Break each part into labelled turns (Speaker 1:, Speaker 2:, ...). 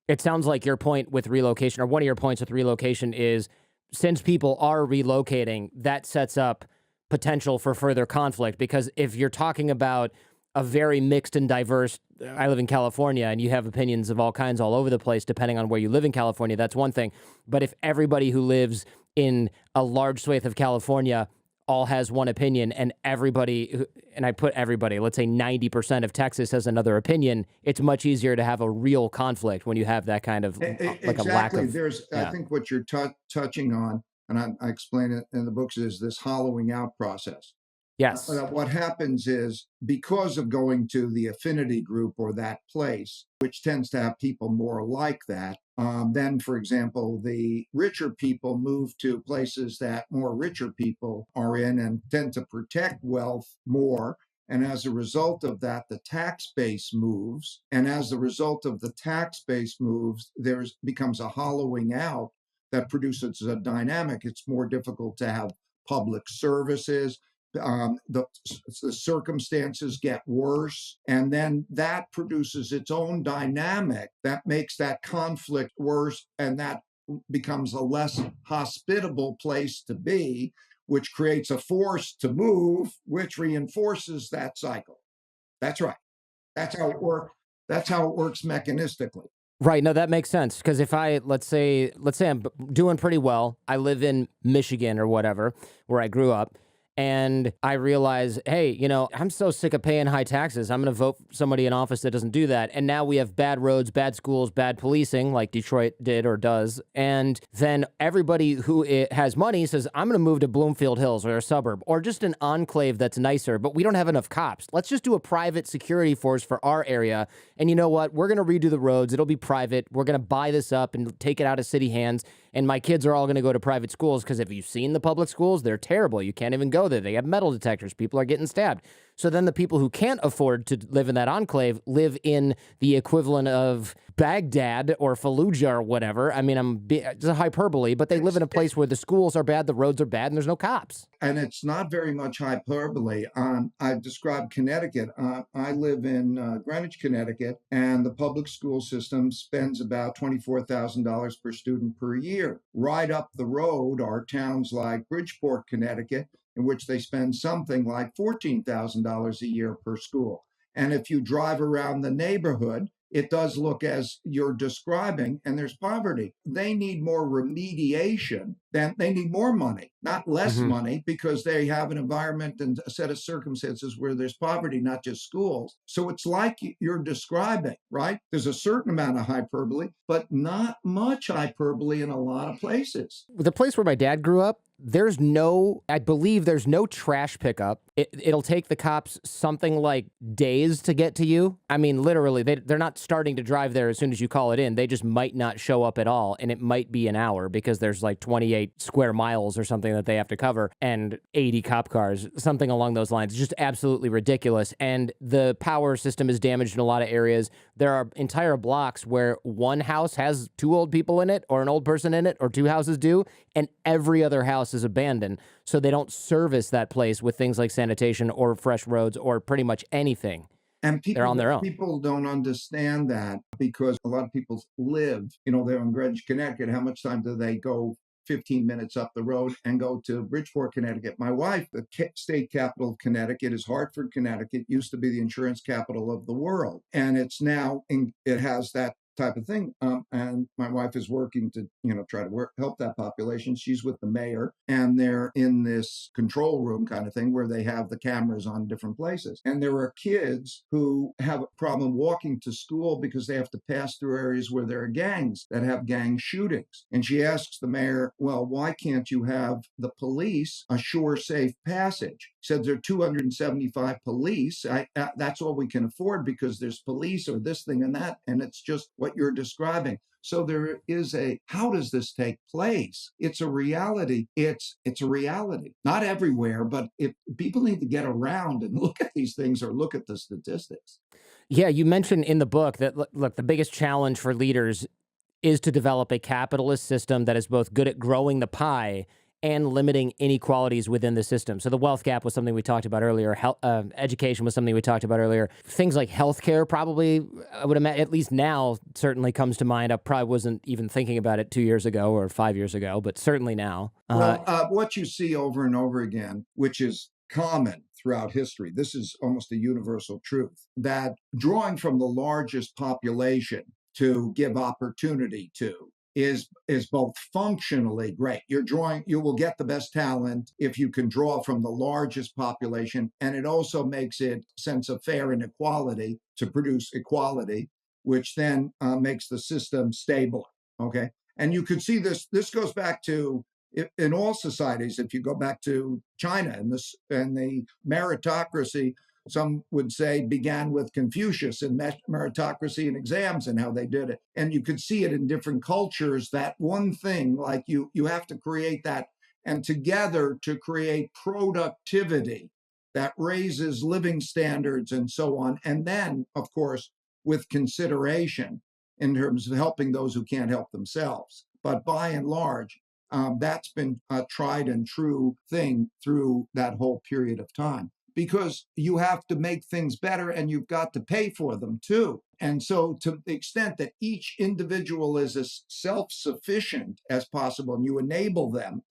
Speaker 1: It sounds like your point with relocation, or one of your points with relocation is, since people are relocating, that sets up potential for further conflict. Because if you're talking about a very mixed and diverse, I live in California, and you have opinions of all kinds all over the place, depending on where you live in California, that's one thing. But if everybody who lives in a large swathe of California all has one opinion, and and I put everybody, let's say 90% of Texas has another opinion, it's much easier to have a real conflict when you have that kind of like a lack
Speaker 2: Exactly.
Speaker 1: of,
Speaker 2: There's, I
Speaker 1: yeah.
Speaker 2: think what you're touching on, and I explain it in the books, is this hollowing out process.
Speaker 1: Yes.
Speaker 2: What happens is, because of going to the affinity group or that place, which tends to have people more like that, then, for example, the richer people move to places that more richer people are in and tend to protect wealth more. And as a result of that, the tax base moves. And as a result of the tax base moves, there's becomes a hollowing out that produces a dynamic. It's more difficult to have public services. The circumstances get worse, and then that produces its own dynamic that makes that conflict worse, and that becomes a less hospitable place to be, which creates a force to move, which reinforces that cycle. That's right. That's how it works. That's how it works mechanistically.
Speaker 1: Right. No, that makes sense. Because if let's say I'm doing pretty well, I live in Michigan or whatever, where I grew up, and I realize, hey, I'm so sick of paying high taxes. I'm going to vote for somebody in office that doesn't do that. And now we have bad roads, bad schools, bad policing, like Detroit did or does. And then everybody who has money says, I'm going to move to Bloomfield Hills or a suburb or just an enclave that's nicer, but we don't have enough cops. Let's just do a private security force for our area. And you know what? We're going to redo the roads. It'll be private. We're going to buy this up and take it out of city hands. And my kids are all going to go to private schools, because if you've seen the public schools, they're terrible. You can't even go there. They have metal detectors. People are getting stabbed. So then the people who can't afford to live in that enclave live in the equivalent of Baghdad or Fallujah or whatever. I mean, it's a hyperbole, but they live in a place where the schools are bad, the roads are bad, and there's no cops.
Speaker 2: And it's not very much hyperbole. I've described Connecticut. I live in Greenwich, Connecticut, and the public school system spends about $24,000 per student per year. Right up the road are towns like Bridgeport, Connecticut, in which they spend something like $14,000 a year per school. And if you drive around the neighborhood, it does look as you're describing, and there's poverty. They need more remediation, than they need more money, not less
Speaker 1: Hmm.
Speaker 2: money, because they have an environment and a set of circumstances where there's poverty, not just schools. So it's like you're describing, right? There's a certain amount of hyperbole, but not much hyperbole in a lot of places.
Speaker 1: The place where my dad grew up, I believe there's no trash pickup. It'll take the cops something like days to get to you. I mean, literally, they're not starting to drive there as soon as you call it in. They just might not show up at all, and it might be an hour because there's like 28 square miles or something that they have to cover and 80 cop cars, something along those lines. It's just absolutely ridiculous. And the power system is damaged in a lot of areas. There are entire blocks where one house has two old people in it, or an old person in it, or two houses do, and every other house is abandoned. So they don't service that place with things like sanitation or fresh roads or pretty much anything.
Speaker 2: And
Speaker 1: They're on their own.
Speaker 2: people don't understand that, because a lot of people live, they're in Greenwich, Connecticut. How much time do they go 15 minutes up the road and go to Bridgeport, Connecticut? My wife, the state capital of Connecticut is Hartford, Connecticut. Used to be the insurance capital of the world, and it's now it has that type of thing. And my wife is working to, try to help that population. She's with the mayor, and they're in this control room kind of thing where they have the cameras on different places. And there are kids who have a problem walking to school because they have to pass through areas where there are gangs that have gang shootings. And she asks the mayor, well, why can't you have the police assure safe passage? She said there are 275 police. That's all we can afford, because there's police or this thing and that. And it's just what you're describing. So there is how does this take place? It's a reality. It's a reality. Not everywhere, but if people need to get around and look at these things or look at the statistics.
Speaker 1: Yeah, you mentioned in the book that, look, the biggest challenge for leaders is to develop a capitalist system that is both good at growing the pie and limiting inequalities within the system. So the wealth gap was something we talked about earlier. Education was something we talked about earlier. Things like healthcare probably, I would imagine, at least now, certainly comes to mind. I probably wasn't even thinking about it 2 years ago or 5 years ago, but certainly now.
Speaker 2: What you see over and over again, which is common throughout history, this is almost a universal truth, that drawing from the largest population to give opportunity to is both functionally great. You will get the best talent if you can draw from the largest population, and it also makes it sense of fair inequality to produce equality, which then makes the system stable. Okay, and you could see this. This goes back to in all societies. If you go back to China and the meritocracy, some would say began with Confucius and meritocracy and exams and how they did it. And you could see it in different cultures, that one thing, like you have to create that, and together to create productivity that raises living standards and so on. And then, of course, with consideration in terms of helping those who can't help themselves. But by and large, that's been a tried and true thing through that whole period of time, because you have to make things better and you've got to pay for them too. And so to the extent that each individual is as self-sufficient as possible, and you enable them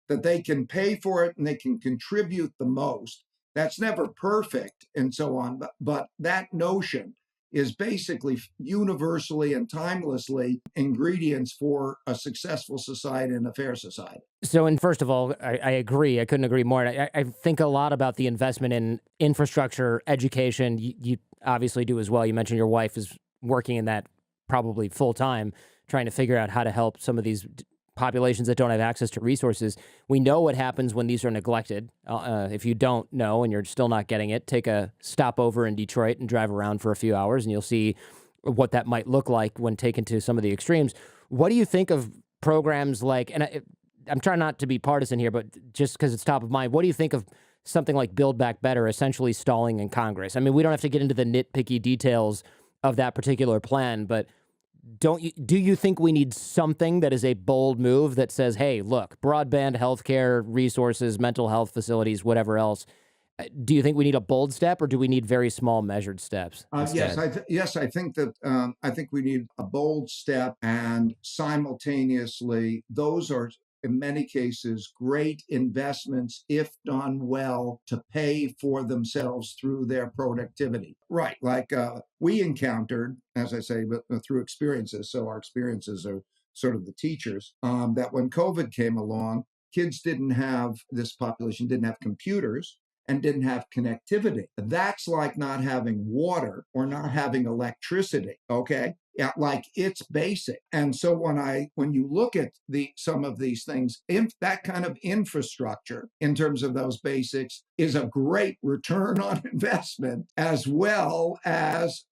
Speaker 2: that they can pay for it and they can contribute the most, that's never perfect and so on. But that notion is basically universally and timelessly ingredients for a successful society and a fair society.
Speaker 1: So, and first of all, I agree. I couldn't agree more. I think a lot about the investment in infrastructure, education. You obviously do as well. You mentioned your wife is working in that probably full time, trying to figure out how to help some of these populations that don't have access to resources. We know what happens when these are neglected. If you don't know and you're still not getting it, take a stopover in Detroit and drive around for a few hours, and you'll see what that might look like when taken to some of the extremes. What do you think of programs like, and I'm trying not to be partisan here, but just because it's top of mind, what do you think of something like Build Back Better essentially stalling in Congress? I mean, we don't have to get into the nitpicky details of that particular plan, but do you think we need something that is a bold move that says, hey, look, broadband, healthcare, resources, mental health facilities, whatever else? Do you think we need a bold step, or do we need very small measured steps?
Speaker 2: Yes, I think that I think we need a bold step, and simultaneously, those are in many cases great investments if done well to pay for themselves through their productivity. Right, like we encountered, as I say, but through experiences. So our experiences are sort of the teachers. That when COVID came along, this population didn't have computers and didn't have connectivity. That's like not having water or not having electricity. Okay. Yeah, like it's basic. And so when you look at some of these things, that kind of infrastructure in terms of those basics is a great return on investment, as well as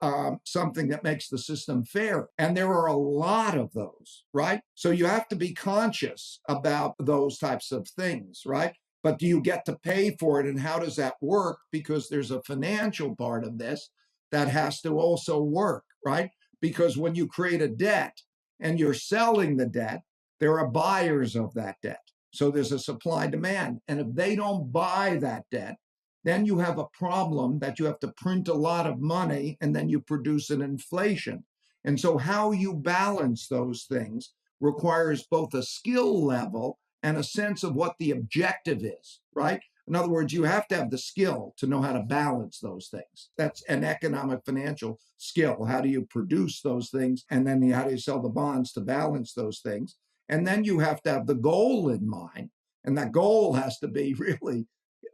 Speaker 2: something that makes the system fair. And there are a lot of those, right? So you have to be conscious about those types of things, right? But do you get to pay for it, and how does that work? Because there's a financial part of this that has to also work, right? Because when you create a debt and you're selling the debt, there are buyers of that debt. So there's a supply demand. And if they don't buy that debt, then you have a problem that you have to print a lot of money, and then you produce an inflation. And so how you balance those things requires both a skill level and a sense of what the objective is, right? In other words, you have to have the skill to know how to balance those things. That's an economic financial skill. How do you produce those things? And then how do you sell the bonds to balance those things? And then you have to have the goal in mind. And that goal has to be really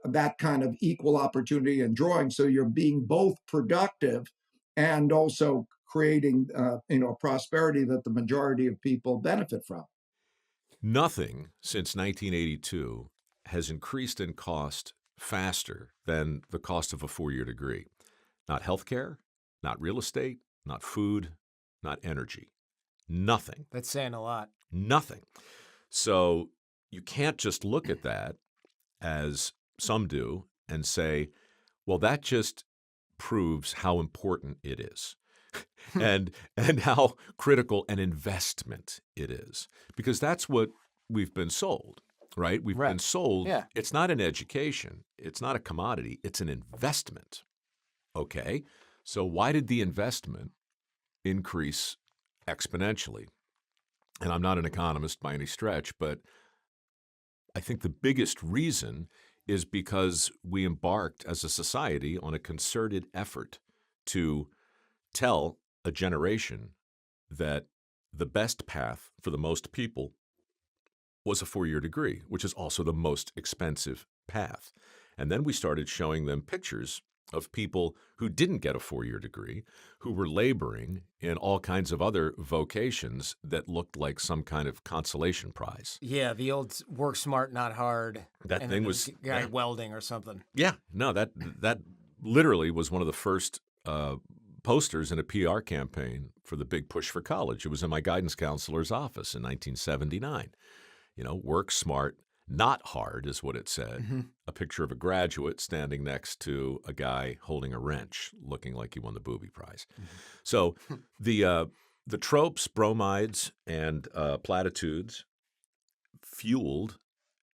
Speaker 2: that kind of equal opportunity and drawing. So you're being both productive and also creating prosperity that the majority of people benefit from.
Speaker 3: Nothing since 1982 has increased in cost faster than the cost of a four-year degree. Not healthcare, not real estate, not food, not energy. Nothing.
Speaker 1: That's saying a lot.
Speaker 3: Nothing. So you can't just look at that, as some do, and say, well, that just proves how important it is. and how critical an investment it is, because that's what we've been sold right? We've
Speaker 1: Right.
Speaker 3: been sold.
Speaker 1: Yeah.
Speaker 3: It's not an education. It's not a commodity. It's an investment. Okay. So why did the investment increase exponentially? And I'm not an economist by any stretch, but I think the biggest reason is because we embarked as a society on a concerted effort to tell a generation that the best path for the most people was a 4-year degree, which is also the most expensive path. And then we started showing them pictures of people who didn't get a 4-year degree, who were laboring in all kinds of other vocations that looked like some kind of consolation prize.
Speaker 1: Yeah, the old work smart, not hard.
Speaker 3: That
Speaker 1: and
Speaker 3: thing
Speaker 1: then
Speaker 3: was
Speaker 1: the guy welding or something.
Speaker 3: Yeah, no, that literally was one of the first posters in a PR campaign for the big push for college. It was in my guidance counselor's office in 1979. Work smart, not hard is what it said.
Speaker 1: Mm-hmm.
Speaker 3: A picture of a graduate standing next to a guy holding a wrench, looking like he won the booby prize.
Speaker 1: Mm-hmm.
Speaker 3: So the tropes, bromides, and platitudes fueled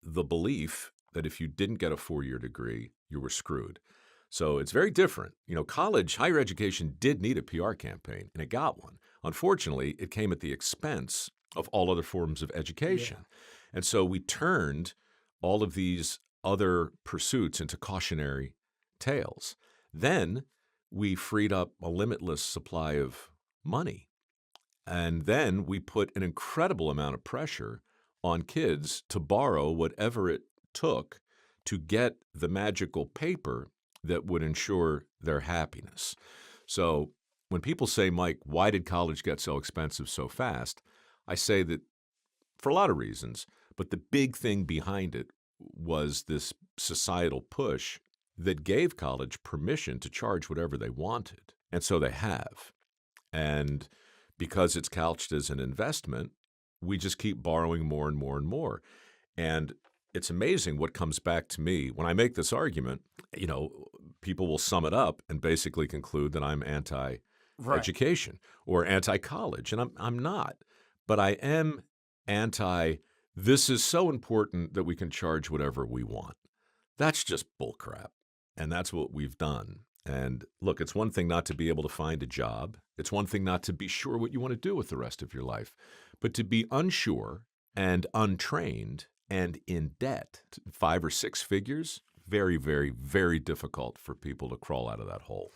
Speaker 3: the belief that if you didn't get a 4-year degree, you were screwed. So it's very different. College, higher education did need a PR campaign, and it got one. Unfortunately, it came at the expense of all other forms of education.
Speaker 1: Yeah.
Speaker 3: And so we turned all of these other pursuits into cautionary tales. Then we freed up a limitless supply of money. And then we put an incredible amount of pressure on kids to borrow whatever it took to get the magical paper that would ensure their happiness. So when people say, Mike, why did college get so expensive so fast? I say that for a lot of reasons, but the big thing behind it was this societal push that gave college permission to charge whatever they wanted. And so they have. And because it's couched as an investment, we just keep borrowing more and more and more. And it's amazing what comes back to me when I make this argument. People will sum it up and basically conclude that I'm anti-education or anti-college, and I'm not. But I am this is so important that we can charge whatever we want. That's just bullcrap, and that's what we've done. And look, it's one thing not to be able to find a job. It's one thing not to be sure what you want to do with the rest of your life. But to be unsure and untrained and in debt, 5 or 6 figures, very, very, very difficult for people to crawl out of that hole.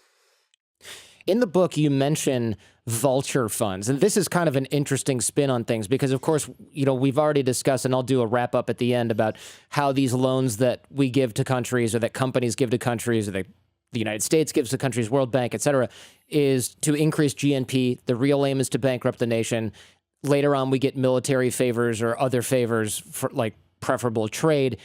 Speaker 1: In the book, you mention vulture funds, and this is kind of an interesting spin on things because, of course, we've already discussed, and I'll do a wrap up at the end about how these loans that we give to countries or that companies give to countries or that the United States gives to countries, World Bank, et cetera, is to increase GNP. The real aim is to bankrupt the nation. Later on, we get military favors or other favors for like preferable trade.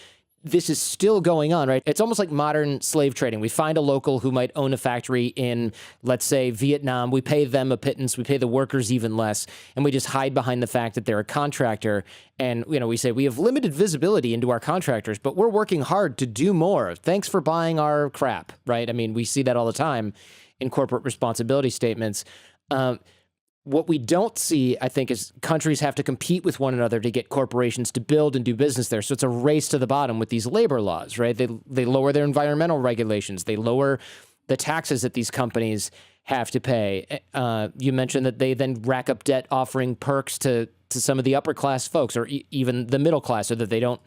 Speaker 1: This is still going on, right? It's almost like modern slave trading. We find a local who might own a factory in, let's say, Vietnam. We pay them a pittance. We pay the workers even less. And we just hide behind the fact that they're a contractor. And, we say we have limited visibility into our contractors, but we're working hard to do more. Thanks for buying our crap, right? I mean, we see that all the time in corporate responsibility statements. What we don't see, I think, is countries have to compete with one another to get corporations to build and do business there. So it's a race to the bottom with these labor laws, right? They lower their environmental regulations. They lower the taxes that these companies have to pay. You mentioned that they then rack up debt offering perks to some of the upper class folks or even the middle class so that they don't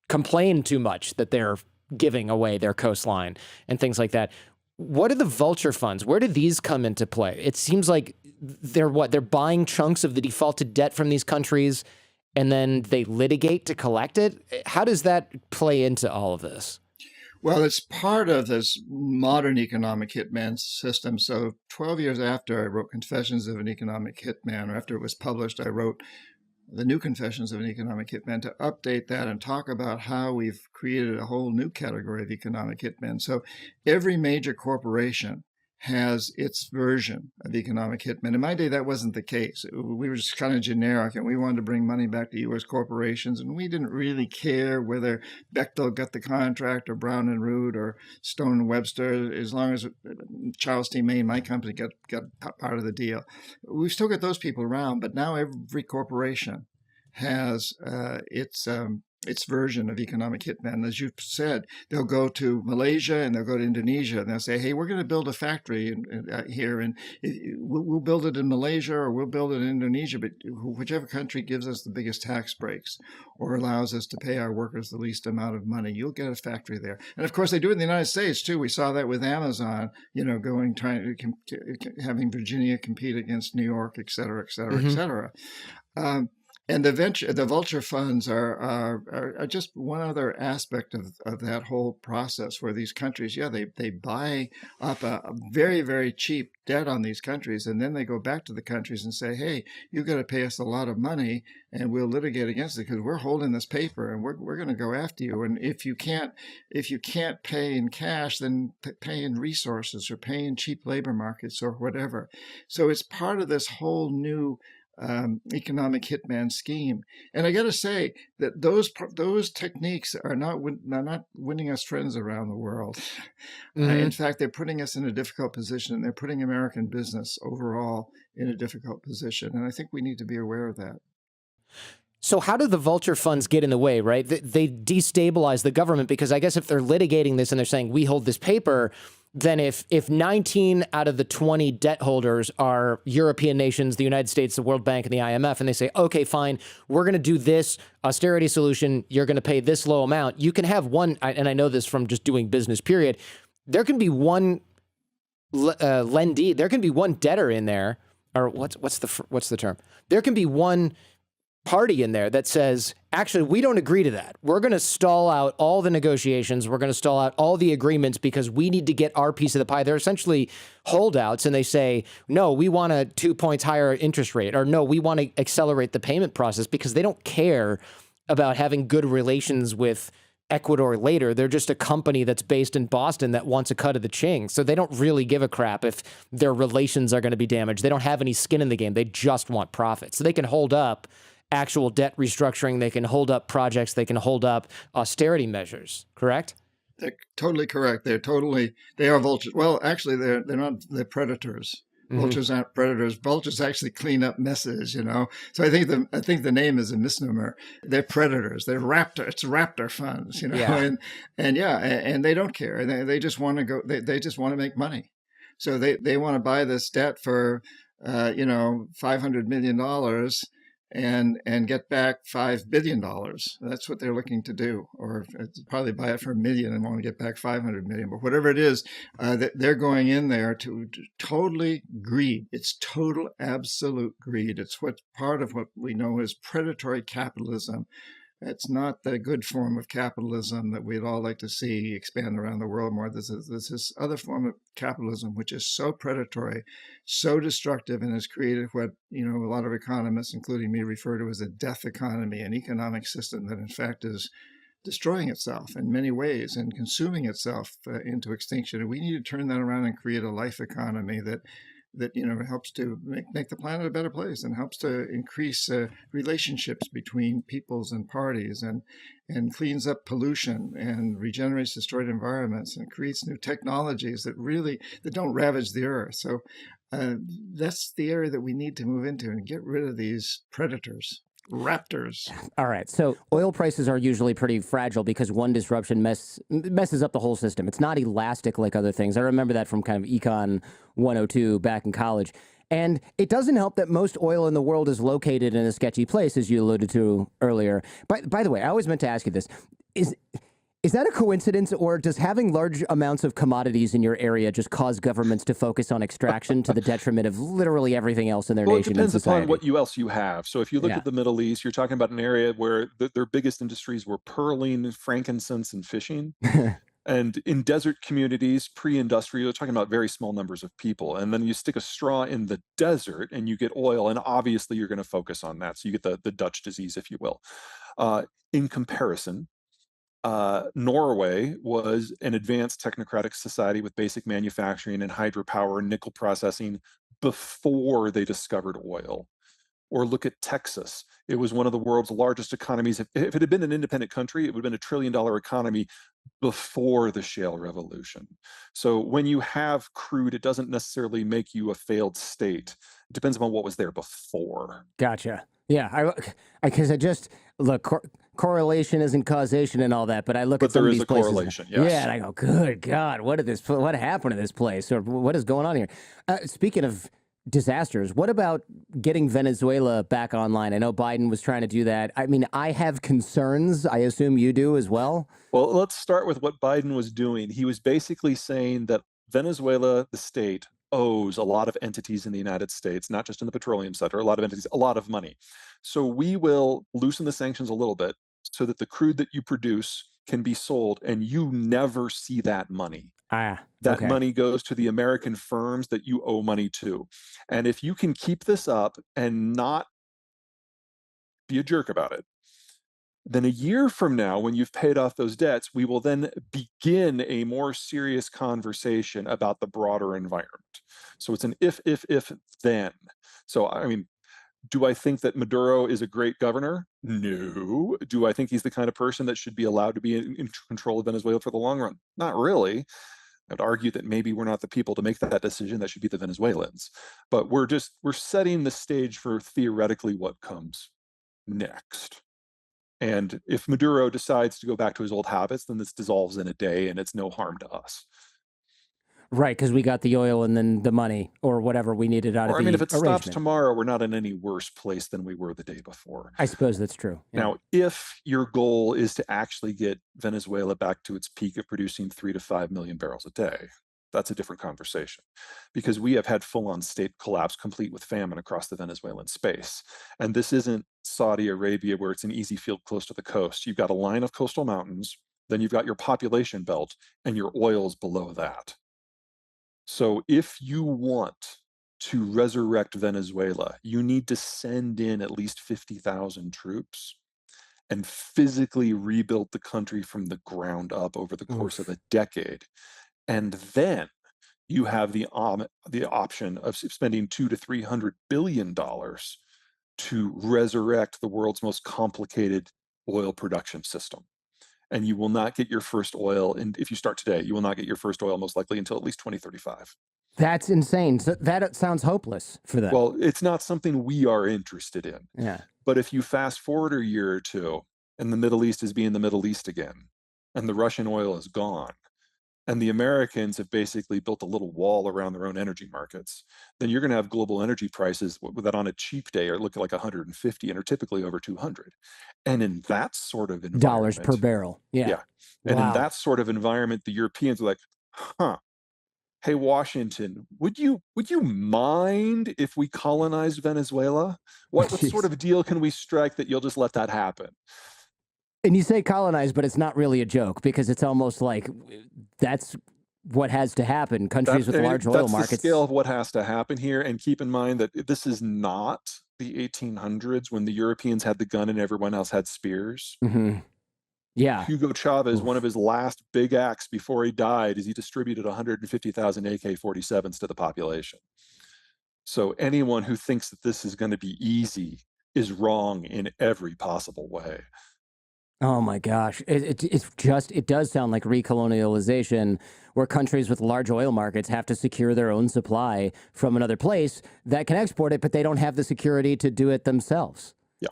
Speaker 1: complain too much that they're giving away their coastline and things like that. What are the vulture funds? Where do these come into play? It seems like they're buying chunks of the defaulted debt from these countries and then they litigate to collect it. How does that play into all of this?
Speaker 4: Well, it's part of this modern economic hitman system. So 12 years after I wrote Confessions of an Economic Hitman, or after it was published, I wrote The New Confessions of an Economic Hitman to update that and talk about how we've created a whole new category of economic hitmen. So every major corporation has its version of economic hitman. In my day, that wasn't the case. We were just kind of generic, and we wanted to bring money back to U.S. corporations, and we didn't really care whether Bechtel got the contract or Brown and Root or Stone and Webster, as long as Charles T. Main, my company, got part of the deal. We've still got those people around, but now every corporation has its its version of economic hitmen. As you said, they'll go to Malaysia and they'll go to Indonesia and they'll say, hey, we're going to build a factory here, and we'll build it in Malaysia or we'll build it in Indonesia, but whichever country gives us the biggest tax breaks or allows us to pay our workers the least amount of money, you'll get a factory there. And of course, they do it in the United States too. We saw that with Amazon, having Virginia compete against New York, et cetera, et cetera, et cetera. And the vulture funds are just one other aspect of that whole process, where these countries, they buy up a very, very cheap debt on these countries, and then they go back to the countries and say, hey, you've got to pay us a lot of money, and we'll litigate against it because we're holding this paper and we're going to go after you. And if you can't pay in cash, then pay in resources or pay in cheap labor markets or whatever. So it's part of this whole new economic hitman scheme. And I got to say that those techniques are not winning us friends around the world. In fact, they're putting us in a difficult position, and they're putting American business overall in a difficult position. And I think we need to be aware of that.
Speaker 1: So how do the vulture funds get in the way, right? They destabilize the government, because I guess if they're litigating this and they're saying we hold this paper, then if 19 out of the 20 debt holders are European nations, the United States, the World Bank, and the IMF, and they say, okay, fine, we're going to do this austerity solution, you're going to pay this low amount, you can have one, and I know this from just doing business, period, there can be one lendee, there can be one debtor in there, or what's the term? There can be one party in there that says, actually, we don't agree to that. We're going to stall out all the negotiations. We're going to stall out all the agreements because we need to get our piece of the pie. They're essentially holdouts, and they say, no, we want a 2 points higher interest rate, or no, we want to accelerate the payment process, because they don't care about having good relations with Ecuador later. They're just a company that's based in Boston that wants a cut of the ching. So they don't really give a crap if their relations are going to be damaged. They don't have any skin in the game. They just want profit. So they can hold up actual debt restructuring, they can hold up projects, they can hold up austerity measures, correct?
Speaker 4: They're totally correct. They are vultures. Well, actually, they're predators. Vultures aren't predators. Vultures actually clean up messes, So I think the name is a misnomer. They're predators. They're raptor. It's raptor funds,
Speaker 1: Yeah.
Speaker 4: and they don't care. They just want to go. They just want to make money. So they want to buy this debt for, $500 million. And get back $5 billion. That's what they're looking to do, or probably buy it for $1 million and want to get back $500 million. But whatever it is, they're going in there to totally greed. It's total, absolute greed. It's what part of what we know as predatory capitalism. It's not the good form of capitalism that we'd all like to see expand around the world more. This is this other form of capitalism, which is so predatory, so destructive, and has created what, a lot of economists, including me, refer to as a death economy, an economic system that in fact is destroying itself in many ways and consuming itself into extinction. And we need to turn that around and create a life economy that helps to make the planet a better place, and helps to increase relationships between peoples and parties, and cleans up pollution and regenerates destroyed environments and creates new technologies that don't ravage the earth. So that's the area that we need to move into and get rid of these predators. Raptors.
Speaker 1: All right. So oil prices are usually pretty fragile because one disruption messes up the whole system. It's not elastic like other things. I remember that from kind of Econ 102 back in college. And it doesn't help that most oil in the world is located in a sketchy place, as you alluded to earlier. By the way, I always meant to ask you this. Is that a coincidence, or does having large amounts of commodities in your area just cause governments to focus on extraction to the detriment of literally everything else in their nation and
Speaker 5: depends
Speaker 1: society?
Speaker 5: upon what else you have. So if you look at the Middle East, you're talking about an area where their biggest industries were pearling, frankincense, and fishing. And in desert communities, pre-industrial, you're talking about very small numbers of people. And then you stick a straw in the desert and you get oil, and obviously you're going to focus on that. So you get the Dutch disease, if you will. In comparison, Norway was an advanced technocratic society with basic manufacturing and hydropower and nickel processing before they discovered oil. Or look at Texas. It was one of the world's largest economies. If it had been an independent country, it would have been $1 trillion economy before the shale revolution. So when you have crude, it doesn't necessarily make you a failed state. It depends on what was there before.
Speaker 1: Gotcha. Yeah, because I just look. correlation isn't causation and all that, but I look
Speaker 5: But
Speaker 1: at some
Speaker 5: there
Speaker 1: of
Speaker 5: is
Speaker 1: these
Speaker 5: a
Speaker 1: places,
Speaker 5: correlation, yes.
Speaker 1: yeah, and I go, good God, what happened to this place, or what is going on here? Speaking of disasters, what about getting Venezuela back online? I know Biden was trying to do that. I mean, I have concerns. I assume you do as well.
Speaker 5: Well, let's start with what Biden was doing. He was basically saying that Venezuela, the state, owes a lot of entities in the United States, not just in the petroleum sector, a lot of entities, a lot of money. So we will loosen the sanctions a little bit so that the crude that you produce can be sold and you never see that money. That
Speaker 1: Okay.
Speaker 5: money goes to the American firms that you owe money to. And if you can keep this up and not be a jerk about it, then a year from now, when you've paid off those debts, we will then begin a more serious conversation about the broader environment. So it's an if, then. So, I mean, do I think that Maduro is a great governor? No. Do I think he's the kind of person that should be allowed to be in control of Venezuela for the long run? Not really. I'd argue that maybe we're not the people to make that decision. That should be the Venezuelans. But we're setting the stage for theoretically what comes next. And if Maduro decides to go back to his old habits, then this dissolves in a day and it's no harm to us.
Speaker 1: Right, because we got the oil and then the money or whatever we needed out of the
Speaker 5: I mean, if it stops
Speaker 1: arrangement.
Speaker 5: tomorrow, we're not in any worse place than we were the day before.
Speaker 1: I suppose that's true. Yeah.
Speaker 5: Now, if your goal is to actually get Venezuela back to its peak of producing 3 to 5 million barrels a day, that's a different conversation, because we have had full-on state collapse complete with famine across the Venezuelan space. And this isn't Saudi Arabia where it's an easy field close to the coast. You've got a line of coastal mountains, then you've got your population belt, and your oil's below that. So if you want to resurrect Venezuela, you need to send in at least 50,000 troops and physically rebuild the country from the ground up over the course of a decade. And then you have the option of spending $200 to $300 billion to resurrect the world's most complicated oil production system. And you will not get your first oil, and if you start today, you will not get your first oil most likely until at least 2035.
Speaker 1: That's insane. So that sounds hopeless for them.
Speaker 5: Well, it's not something we are interested in.
Speaker 1: Yeah.
Speaker 5: But if you fast forward a year or two, and the Middle East is being the Middle East again, and the Russian oil is gone, and the Americans have basically built a little wall around their own energy markets, then you're going to have global energy prices that on a cheap day are looking like 150 and are typically over 200. And in that sort of environment,
Speaker 1: dollars per barrel. Yeah.
Speaker 5: And
Speaker 1: Wow.
Speaker 5: in that sort of environment, the Europeans are like, hey, Washington, would you mind if we colonized Venezuela? What sort of deal can we strike that you'll just let that happen?
Speaker 1: And you say colonize, but it's not really a joke, because it's almost like that's what has to happen. Countries with large oil markets.
Speaker 5: That's the scale of what has to happen here. And keep in mind that this is not the 1800s when the Europeans had the gun and everyone else had spears.
Speaker 1: Mm-hmm. Yeah.
Speaker 5: Hugo Chavez, one of his last big acts before he died, is he distributed 150,000 AK-47s to the population. So anyone who thinks that this is going to be easy is wrong in every possible way.
Speaker 1: Oh my gosh. It does sound like recolonialization, where countries with large oil markets have to secure their own supply from another place that can export it, but they don't have the security to do it themselves.
Speaker 5: Yeah.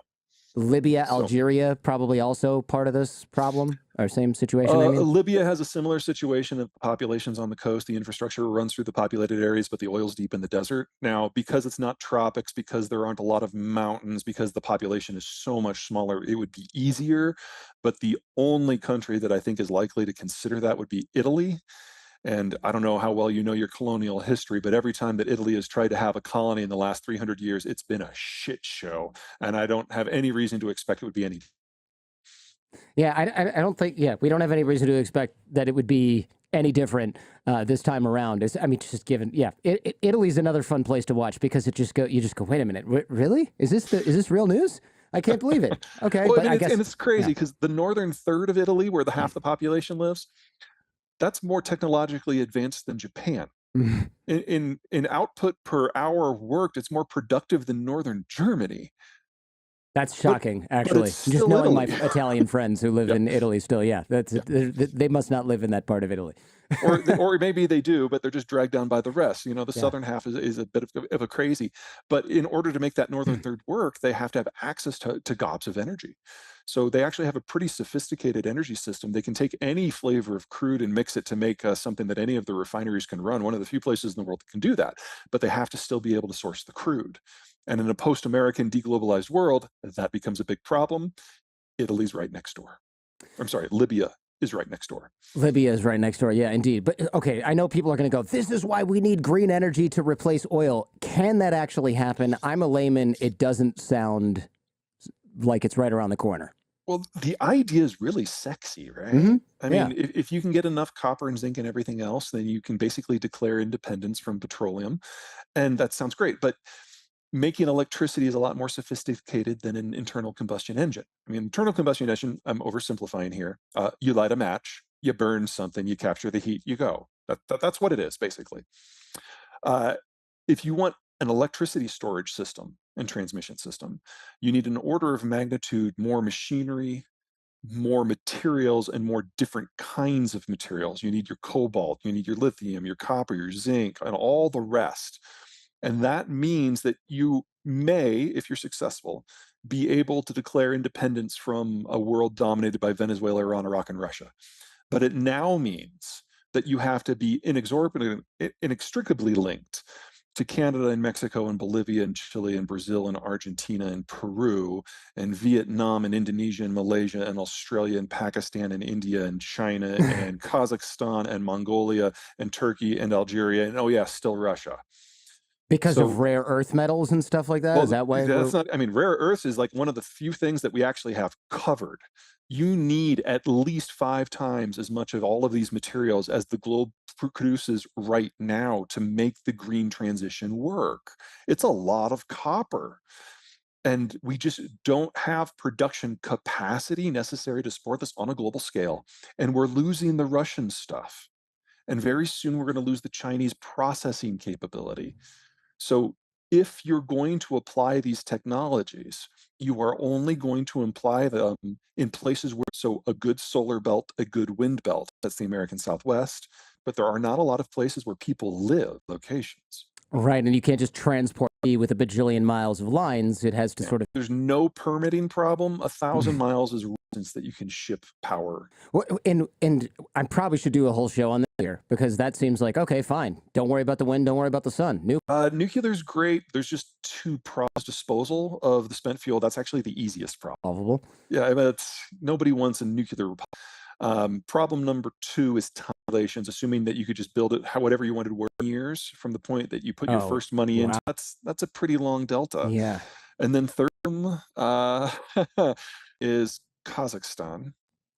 Speaker 1: Libya, Algeria, probably also part of this problem, or same situation.
Speaker 5: Libya has a similar situation of populations on the coast. The infrastructure runs through the populated areas, but the oil's deep in the desert. Now, because it's not tropics, because there aren't a lot of mountains, because the population is so much smaller, it would be easier. But the only country that I think is likely to consider that would be Italy. And I don't know how well you know your colonial history, but every time that Italy has tried to have a colony in the last 300 years, it's been a shit show. And I don't have any reason to expect it would be any.
Speaker 1: Yeah, I don't think, we don't have any reason to expect that it would be any different this time around. Just given, Italy's another fun place to watch, because you just go, wait a minute, really? Is this real news? I can't believe it. Okay,
Speaker 5: well,
Speaker 1: but
Speaker 5: I guess, and it's crazy because the northern third of Italy, where half the population lives, that's more technologically advanced than Japan. In output per hour worked, it's more productive than northern Germany.
Speaker 1: That's shocking, actually. Just knowing my Italian friends who live in Italy still, they must not live in that part of Italy.
Speaker 5: or maybe they do, but they're just dragged down by the rest. The
Speaker 1: Yeah.
Speaker 5: southern half is a bit of a crazy. But in order to make that northern third work, they have to have access to gobs of energy. So they actually have a pretty sophisticated energy system. They can take any flavor of crude and mix it to make something that any of the refineries can run. One of the few places in the world that can do that. But they have to still be able to source the crude. And in a post-American deglobalized world, that becomes a big problem. Italy's right next door. I'm sorry, Libya is right next door.
Speaker 1: Libya is right next door. Yeah, indeed. But okay, I know people are going to go, this is why we need green energy to replace oil. Can that actually happen? I'm a layman. It doesn't sound like it's right around the corner.
Speaker 5: Well, the idea is really sexy, right?
Speaker 1: Mm-hmm.
Speaker 5: I mean, if you can get enough copper and zinc and everything else, then you can basically declare independence from petroleum. And that sounds great. But making electricity is a lot more sophisticated than an internal combustion engine. I mean, internal combustion engine, I'm oversimplifying here. You light a match, you burn something, you capture the heat, you go. That's what it is, basically. If you want an electricity storage system and transmission system, you need an order of magnitude more machinery, more materials, and more different kinds of materials. You need your cobalt, you need your lithium, your copper, your zinc, and all the rest. And that means that you may, if you're successful, be able to declare independence from a world dominated by Venezuela, Iran, Iraq, and Russia. But it now means that you have to be inextricably linked to Canada and Mexico and Bolivia and Chile and Brazil and Argentina and Peru and Vietnam and Indonesia and Malaysia and Australia and Pakistan and India and China and Kazakhstan and Mongolia and Turkey and Algeria and, oh yeah, still Russia.
Speaker 1: Because of rare earth metals and stuff like that?
Speaker 5: Well,
Speaker 1: is that why?
Speaker 5: that's not, I mean, rare earths is like one of the few things that we actually have covered. You need at least 5 times as much of all of these materials as the globe produces right now to make the green transition work. It's a lot of copper. And we just don't have production capacity necessary to support this on a global scale. And we're losing the Russian stuff. And very soon we're going to lose the Chinese processing capability. So if you're going to apply these technologies, you are only going to apply them in places where, so a good solar belt, a good wind belt, that's the American Southwest, but there are not a lot of places where people live, locations.
Speaker 1: Right, and you can't just transport me with a bajillion miles of lines. It has to sort of...
Speaker 5: There's no permitting problem. 1,000 miles is distance that you can ship power.
Speaker 1: Well, and I probably should do a whole show on this here, because that seems like, okay, fine. Don't worry about the wind. Don't worry about the sun.
Speaker 5: Nuclear's great. There's just 2 problems. Disposal of the spent fuel. That's actually the easiest problem.
Speaker 1: Solvable.
Speaker 5: Yeah, I mean, nobody wants a nuclear. Problem number 2 is time relations, assuming that you could just build it whatever you wanted, work years from the point that you put your first money into. That's a pretty long delta.
Speaker 1: Yeah.
Speaker 5: And then third is Kazakhstan.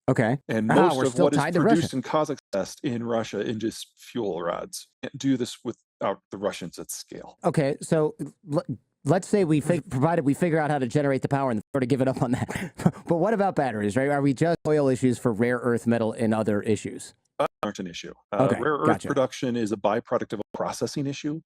Speaker 1: Okay.
Speaker 5: And most of what is produced in Kazakhstan in Russia in just fuel rods. Can't do this without the Russians at scale.
Speaker 1: Okay, so let's say provided we figure out how to generate the power and sort of give it up on that. But what about batteries, right? Are we just oil issues for rare earth metal and other issues?
Speaker 5: Aren't an issue.
Speaker 1: Okay,
Speaker 5: rare earth production is a byproduct of a processing issue.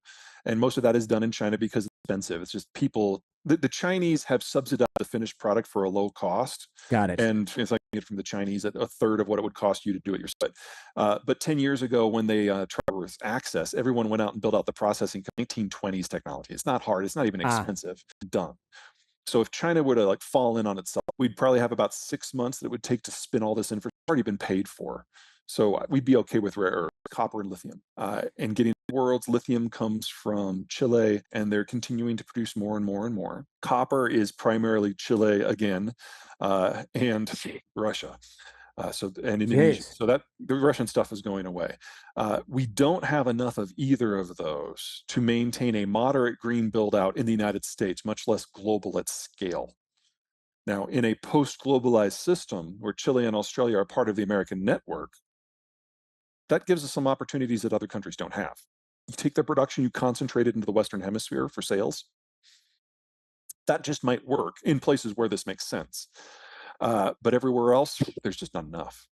Speaker 5: And most of that is done in China because it's expensive. It's just people, the Chinese have subsidized the finished product for a low cost.
Speaker 1: Got it.
Speaker 5: And it's like you get from the Chinese at 1/3 of what it would cost you to do it yourself. But 10 years ago, when they tried with access, everyone went out and built out the processing 1920s technology. It's not hard. It's not even expensive. Done. So if China were to fall in on itself, we'd probably have about 6 months that it would take to spin all this infrastructure. Already been paid for. So we'd be okay with rare earth, copper and lithium. And getting the world's lithium comes from Chile, and they're continuing to produce more and more and more. Copper is primarily Chile again, and Russia. And Indonesia. So that the Russian stuff is going away. We don't have enough of either of those to maintain a moderate green build out in the United States, much less global at scale. Now, in a post-globalized system where Chile and Australia are part of the American network, that gives us some opportunities that other countries don't have. You take their production, you concentrate it into the Western Hemisphere for sales. That just might work in places where this makes sense. But everywhere else, there's just not enough.